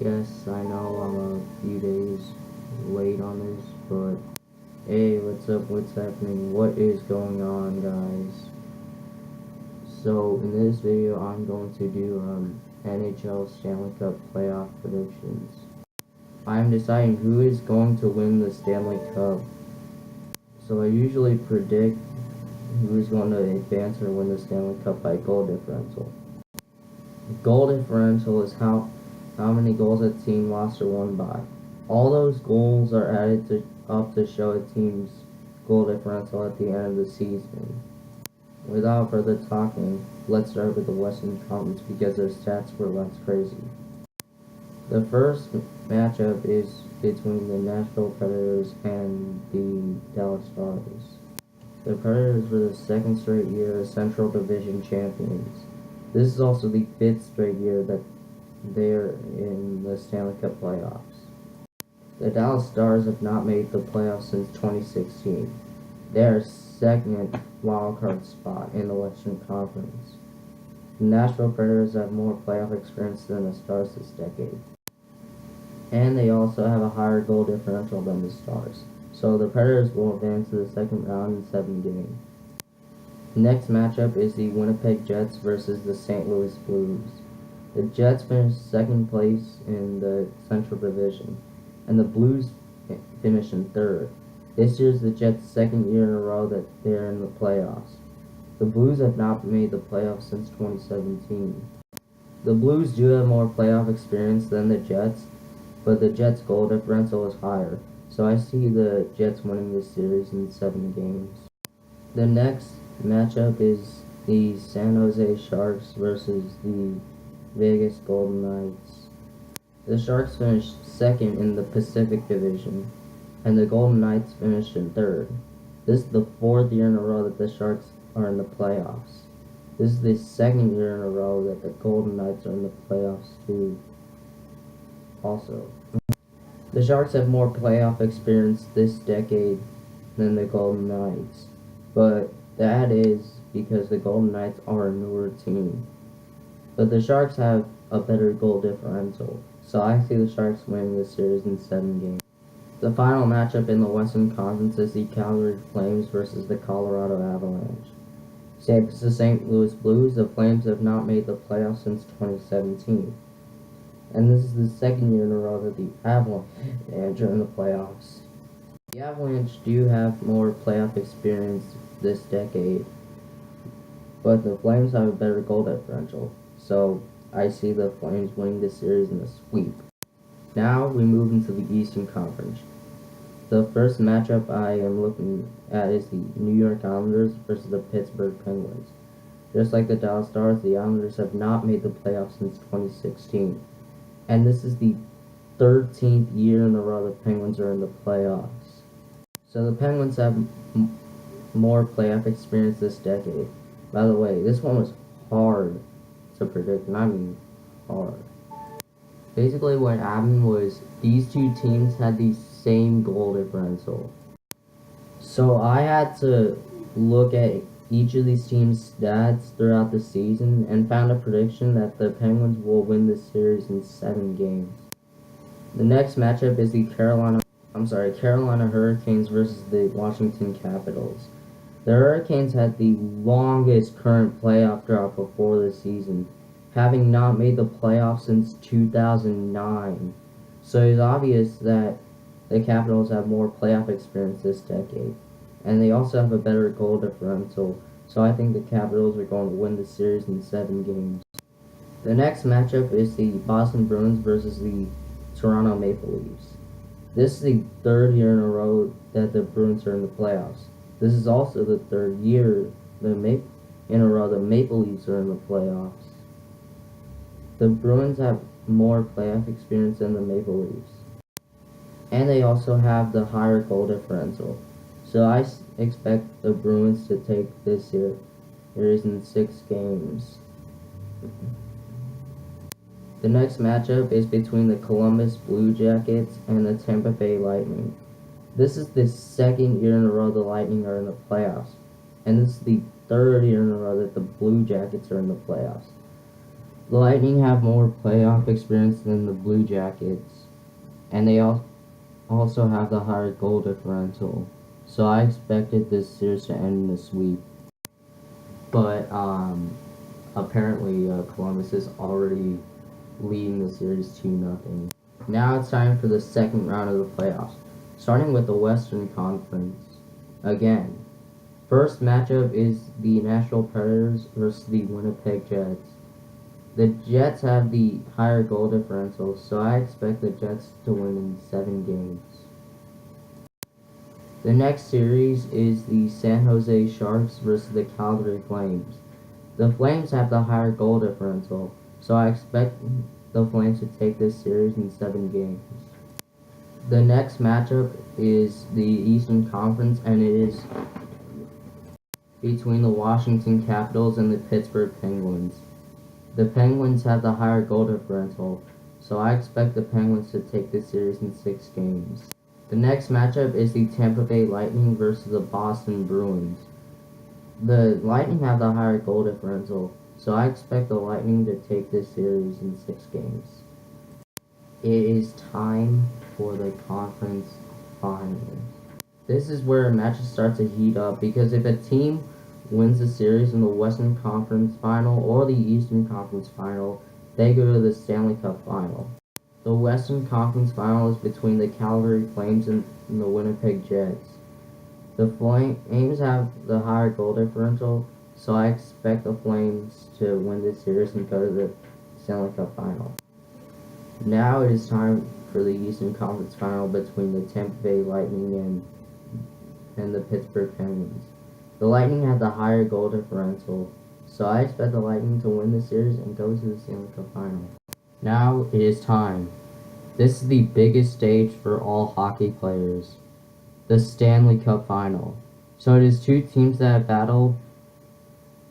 Yes, I know I'm a few days late on this, but hey, what's up? What's happening? What is going on, guys? So, in this video, I'm going to do NHL Stanley Cup playoff predictions. I'm deciding who is going to win the Stanley Cup. So, I usually predict who is going to advance or win the Stanley Cup by goal differential. Goal differential is how many goals a team lost or won by. All those goals are added up to show a team's goal differential at the end of the season. Without further talking, let's start with the Western Conference because their stats were less crazy. The first matchup is between the Nashville Predators and the Dallas Stars. The Predators were the second straight year Central Division champions. This is also the fifth straight year that they're in the Stanley Cup playoffs. The Dallas Stars have not made the playoffs since 2016. They are second wildcard spot in the Western Conference. The Nashville Predators have more playoff experience than the Stars this decade. And they also have a higher goal differential than the Stars. So the Predators will advance to the second round in 7 games. Next matchup is the Winnipeg Jets versus the St. Louis Blues. The Jets finished second place in the Central Division, and the Blues finished in third. This year's the Jets' second year in a row that they're in the playoffs. The Blues have not made the playoffs since 2017. The Blues do have more playoff experience than the Jets, but the Jets' goal differential is higher, so I see the Jets winning this series in 7 games. The next matchup is the San Jose Sharks versus the Vegas Golden Knights. The Sharks finished second in the Pacific Division, and the Golden Knights finished in third. This is the 4th year in a row that the Sharks are in the playoffs. This is the 2nd year in a row that the Golden Knights are in the playoffs too. Also, the Sharks have more playoff experience this decade than the Golden Knights, but that is because the Golden Knights are a newer team. But the Sharks have a better goal differential, so I see the Sharks winning this series in 7 games. The final matchup in the Western Conference is the Calgary Flames versus the Colorado Avalanche. Same as the St. Louis Blues, the Flames have not made the playoffs since 2017. And this is the 2nd year in a row that the Avalanche are in the playoffs. The Avalanche do have more playoff experience this decade, but the Flames have a better goal differential, so I see the Flames winning this series in a sweep. Now we move into the Eastern Conference. The first matchup I am looking at is the New York Islanders versus the Pittsburgh Penguins. Just like the Dallas Stars, the Islanders have not made the playoffs since 2016. And this is the 13th year in a row the Penguins are in the playoffs. So the Penguins have more playoff experience this decade. By the way, this one was hard to predict, and I mean hard. Basically what happened was these two teams had the same goal differential. So I had to look at each of these teams' stats throughout the season and found a prediction that the Penguins will win this series in 7 games. The next matchup is the Carolina Hurricanes versus the Washington Capitals. The Hurricanes had the longest current playoff drought before the season, having not made the playoffs since 2009. So it's obvious that the Capitals have more playoff experience this decade, and they also have a better goal differential, so I think the Capitals are going to win the series in 7 games. The next matchup is the Boston Bruins versus the Toronto Maple Leafs. This is the 3rd year in a row that the Bruins are in the playoffs. This is also the 3rd year in a row the Maple Leafs are in the playoffs. The Bruins have more playoff experience than the Maple Leafs. And they also have the higher goal differential. So I expect the Bruins to take this series in 6 games. The next matchup is between the Columbus Blue Jackets and the Tampa Bay Lightning. This is the 2nd year in a row the Lightning are in the playoffs, and this is the 3rd year in a row that the Blue Jackets are in the playoffs. The Lightning have more playoff experience than the Blue Jackets, and they also have the higher goal differential. So I expected this series to end in a sweep. But apparently Columbus is already leading the series 2-0. Now it's time for the second round of the playoffs, starting with the Western Conference. Again, first matchup is the Nashville Predators versus the Winnipeg Jets. The Jets have the higher goal differential, so I expect the Jets to win in 7 games. The next series is the San Jose Sharks versus the Calgary Flames. The Flames have the higher goal differential, so I expect the Flames to take this series in 7 games. The next matchup is the Eastern Conference, and it is between the Washington Capitals and the Pittsburgh Penguins. The Penguins have the higher goal differential, so I expect the Penguins to take this series in 6 games. The next matchup is the Tampa Bay Lightning versus the Boston Bruins. The Lightning have the higher goal differential, so I expect the Lightning to take this series in 6 games. It is time for the conference finals. This is where matches start to heat up, because if a team wins the series in the Western Conference Final or the Eastern Conference Final, they go to the Stanley Cup Final. The Western Conference Final is between the Calgary Flames and the Winnipeg Jets. The Flames have the higher goal differential, so I expect the Flames to win this series and go to the Stanley Cup Final. Now it is time for the Eastern Conference Final between the Tampa Bay Lightning and the Pittsburgh Penguins. The Lightning have the higher goal differential, so I expect the Lightning to win the series and go to the Stanley Cup Final. Now it is time. This is the biggest stage for all hockey players. The Stanley Cup Final. So it is 2 teams that have battled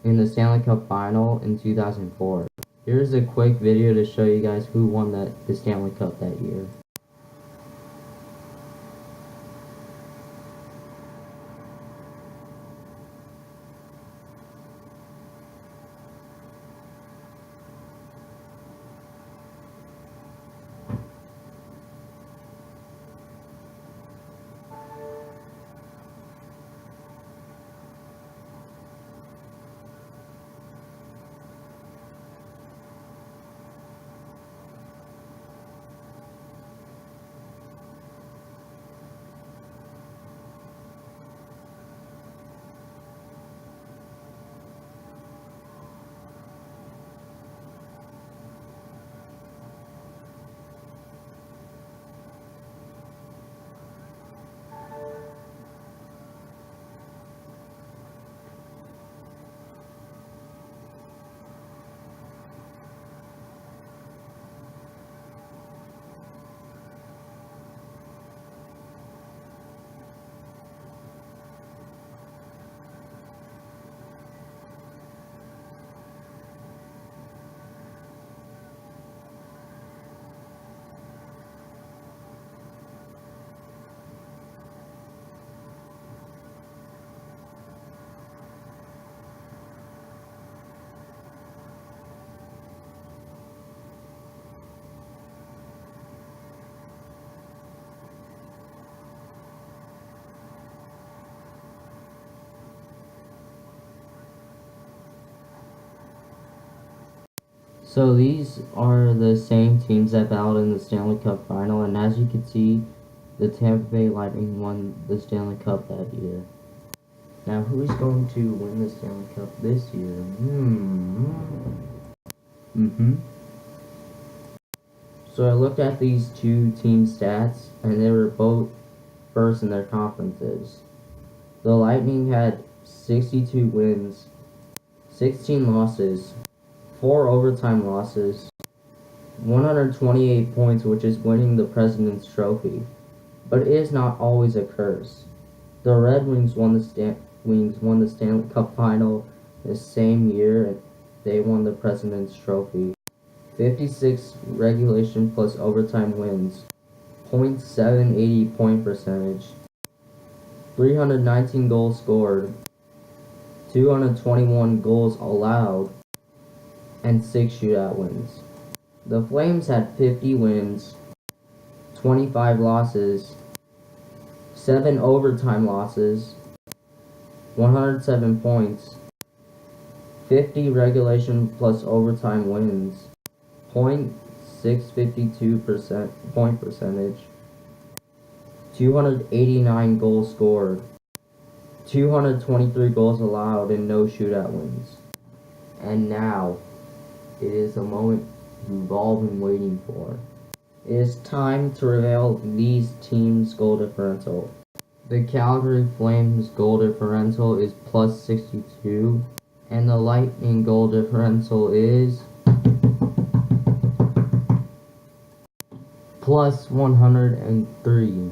in the Stanley Cup Final in 2004. Here's a quick video to show you guys who won the Stanley Cup that year. So these are the same teams that battled in the Stanley Cup Final, and as you can see, the Tampa Bay Lightning won the Stanley Cup that year. Now, who's going to win the Stanley Cup this year? So I looked at these 2 team stats, and they were both first in their conferences. The Lightning had 62 wins, 16 losses, 4 overtime losses, 128 points, which is winning the President's Trophy. But it is not always a curse. The Red Wings won the Stanley Cup Final the same year they won the President's Trophy. 56 regulation plus overtime wins, .780 point percentage, 319 goals scored, 221 goals allowed, and 6 shootout wins. The Flames had 50 wins, 25 losses, 7 overtime losses, 107 points, 50 regulation plus overtime wins, .652% point percentage, 289 goals scored, 223 goals allowed, and no shootout wins. And now, it is the moment you've all been waiting for. It is time to reveal these teams' goal differential. The Calgary Flames goal differential is +62, and the Lightning goal differential is +103.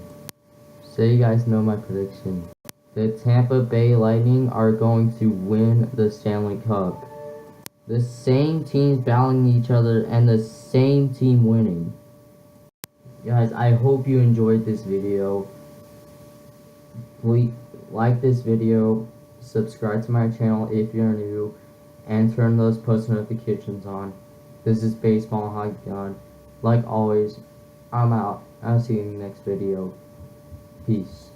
So you guys know my prediction. The Tampa Bay Lightning are going to win the Stanley Cup. The same teams battling each other and the same team winning. Guys, I hope you enjoyed this video. Please like this video, subscribe to my channel if you're new, and turn those post notifications on. This is Baseball&HockeyGod. Like always, I'm out. I'll see you in the next video. Peace.